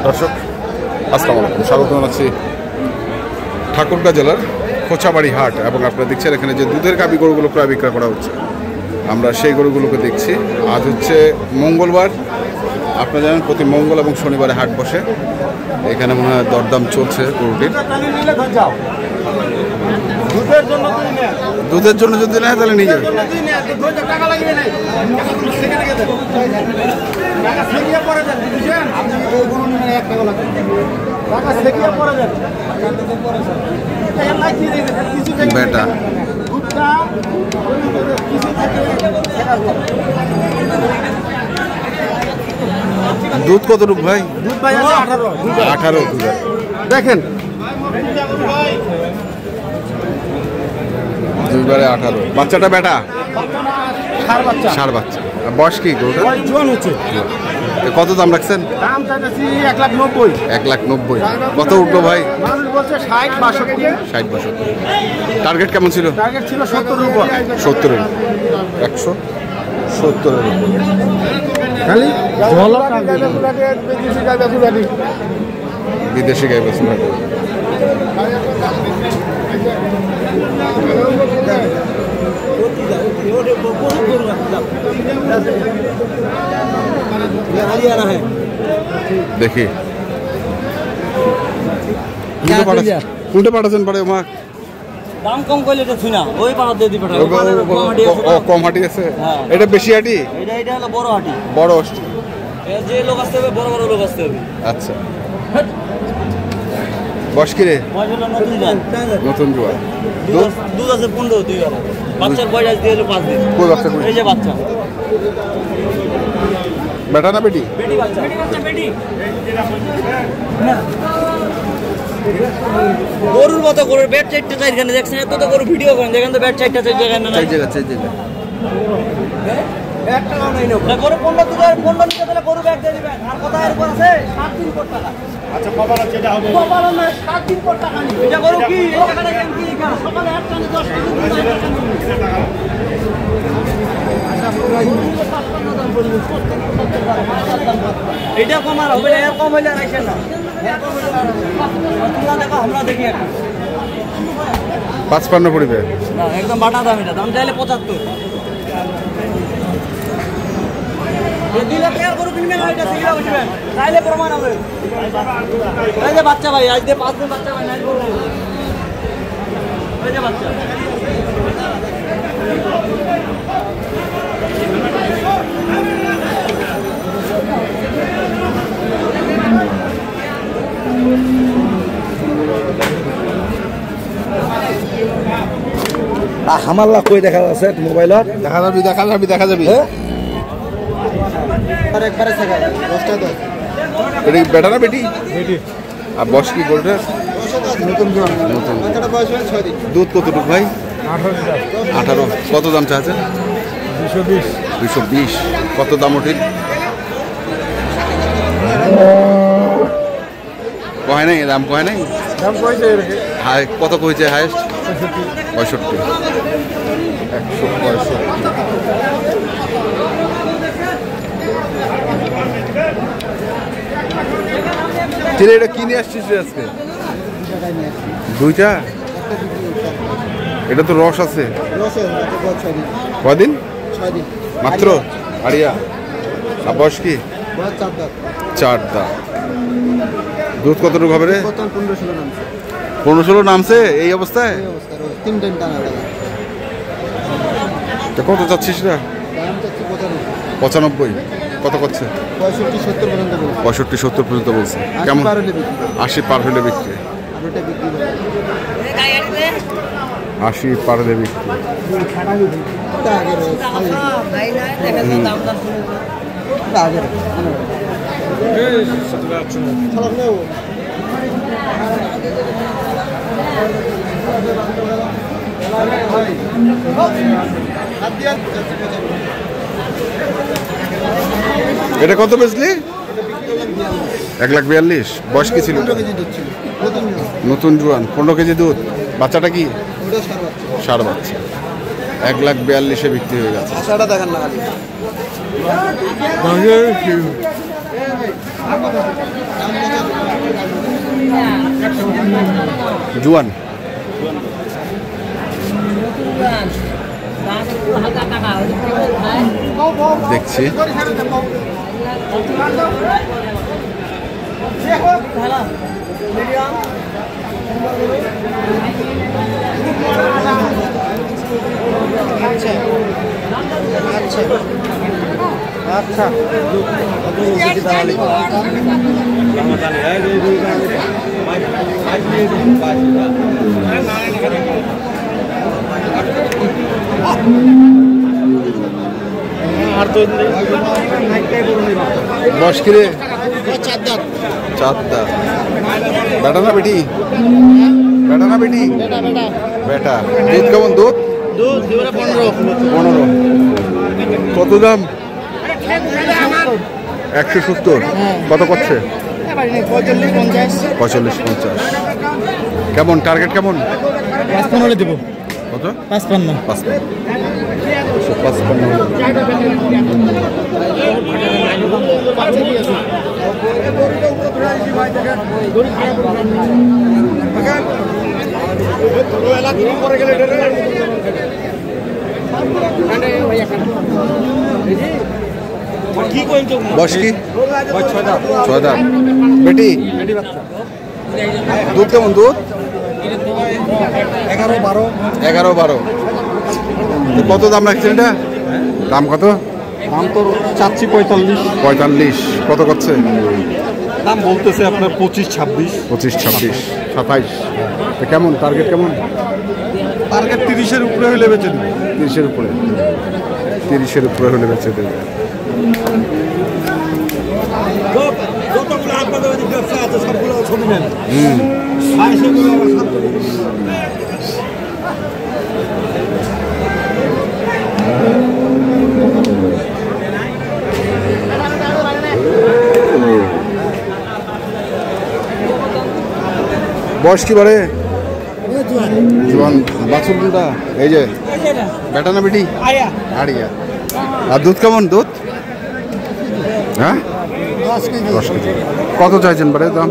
দর্শক আসসালামু আলাইকুম, স্বাগত জানাচ্ছি ঠাকুরগাঁ জেলার কোচাবাড়ি হাট। এবং আপনারা দেখছেন এখানে যে দুধের গাভী গরুগুলো প্রায় বিক্রয় করা হচ্ছে, আমরা সেই গরুগুলোকে দেখছি। আজ হচ্ছে মঙ্গলবার, আপনারা জানেন প্রতি মঙ্গল এবং শনিবারে হাট বসে। এখানে মনে হয় দরদাম চলছে গরুটির। দুধের জন্য যদি নেয় তাহলে নিয়ে যাবে। বেটা দুধ কতটুকু ভাই? দুধ ভাই 18 দুধ। দেখেন দুইবারে 18। বাচ্চাটা বেটা? ষাঁড় বাচ্চা। বয়স কি গরুটা? জোয়ান হচ্ছে। কত দাম রাখছেন? দাম চাইতেছি 1,90,000। 1,90,000। কত উঠলো ভাই? মানুষ বলছে 60-62। 60-62। টার্গেট কেমন ছিল? টার্গেট ছিল 70-এর উপর। 70-এর 170-এর উপর। খালি বিদেশি গাই বেশি ভালো। দেখি কোনটা পাঠাচ্ছেন পরে মা? দাম কম করলে এটা শুনা ওই পাড়া দিয়ে দিবে। কম হাঁটি আছে, এটা বেশি হাঁটি। এটা হলো বড় হাঁটি, বড় হাঁটি। যে লোক আসতে হবে বড় বড় লোক আসতে হবে। আচ্ছা, বয়স কি রে? নতুন জোয়ান। দুধ আছে 15 দুই বার। বাচ্চার বয়স আজ দিয়ে হলো 5 দিন। কই বাচ্চা? এই যে বাচ্চা। বেটা না বেটি? বেটি বাচ্চা। বেটি গরুর মতো গরুর ব্যাট 4টা 4খানে দেখছেন। এত তো গরু ভিডিও করেন, দেখেন তো ব্যাট 4টা 4 জায়গায় না। 4 জায়গা একটা নাও নাই না গরু 15 নিতে দিলে গরু ব্যাগ দিয়ে দিবেন। আর কথা এর উপর আছে 7 দিন পর টাকা। আচ্ছা কবার আছে এটা হবে? কবার না 7 দিন পর টাকা নিবে। এটা গরু কি এই টাকাটা কেন কি এখানে সকালে একটা নি 10 দিন এটা কমার হবে না। এর কম হইলে রাখেন না। তোমরা দেখো আমরা দেখি এখন 55 পড়বে না, একদম বাটা দাম। এটা দাম চাইলে 75। প্রমাণ হবে। এই যে বাচ্চা ভাই, আজ দিয়ে 5 দিন বাচ্চা ভাই। এই যে বাচ্চা হামাল্লা কই দেখা যাচ্ছে মোবাইলত? দেখা যাবি। একবারে এটা বেটা না বেটি? আর বয়স কি গরুটার? নতুন দুধ কতটুকু ভাই? 18। কত দাম চাচ্ছে? 220। কত দাম উঠিল? কয় নাই দাম? কয় নাই দাম কইছে হাই? কত কইছে হাইস্ট? 65। 165। এটা কি নিয়ে আসছিস আজকে? দুইটা? এটা তো রস আছে। কদিন? মাত্র আড়িয়া। আর বয়স কি? 4 দাঁত। দুধ কতটুকু হবে রে? 15-16 নামছে এই অবস্থায়? কত চাচ্ছিস না? 95। কত করছে? 65-70 পর্যন্ত বলছে। কেমন? 80 পার হলে বিক্রি। 80 পার হলে বিক্রি। এটা কত বেচলি? 1,42,000। বয়স কি ছিল? নতুন জোয়ান, 15 কেজি দুধ। বাচ্চাটা কি? ষাঁড় বাচ্চা। 1,42,000-এ বিক্রি হয়ে গেছে। জুয়ান দেখছি আচ্ছা বস কিরে চারটা বেটা না বেটি বেটা না বেটি বেটা দুধ কেমন দুধ 15 কত দাম 170 কত করছে 45-50 কেমন টার্গেট কেমন 55 দেবো কত 55 বয়স কি 6 দাম বেটি দুধ কেমন দুধ 11-12 কত দাম রাখছেন এটা দাম কত দাম তো চাচ্ছি 45 কত করছে দাম বলতেছে আপনার 25-26 27 তো কেমন টার্গেট কেমন টার্গেট 30-এর উপরে হলে বেচে দেবে 30-এর উপরে হলে বেচে দেবে যতগুলো আপনাদের ব্যবসা আছে সবগুলো ছবি নেন বয়স কি বারে জোয়ান বাছুর দুটা এই যে বেটা না বেটি আড়িয়া আর দুধ কেমন দুধ হ্যাঁ 10 কেজি কত চাইছেন বারে দাম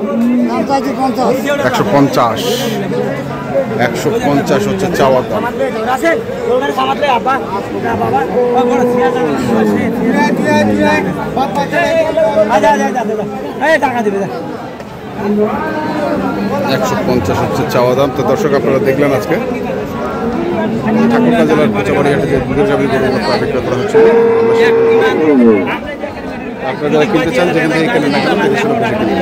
150 হচ্ছে চাওয়ার দাম টাকা দিবে 150 হচ্ছে চাওয়া দাম। তো দর্শক আপনারা দেখলেন আজকে ঠাকুরগাঁ জেলার কোচাবাড়ি হাটে যে দুধের গাভী গরুগুলো ক্রয় বিক্রয় করা হচ্ছে আপনারা যারা কিনতে চান যেখান থেকে কেনেন না কেন